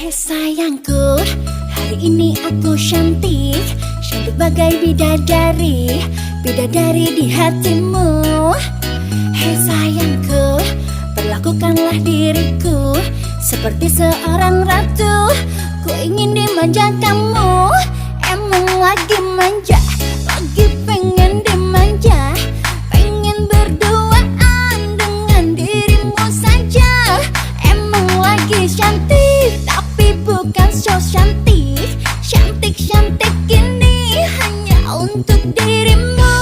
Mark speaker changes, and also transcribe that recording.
Speaker 1: Hei sayangku, hari ini aku cantik, cantik bagai bidadari, bidadari di hatimu. Hei sayangku, perlakukanlah diriku seperti seorang ratu. Ku ingin dimanja kamu, emang lagi manja, lagi pengen dimanja, pengen berduaan dengan dirimu saja. Emang lagi cantik, tapi bukan so cantik. Cantik-cantik ini hanya untuk dirimu.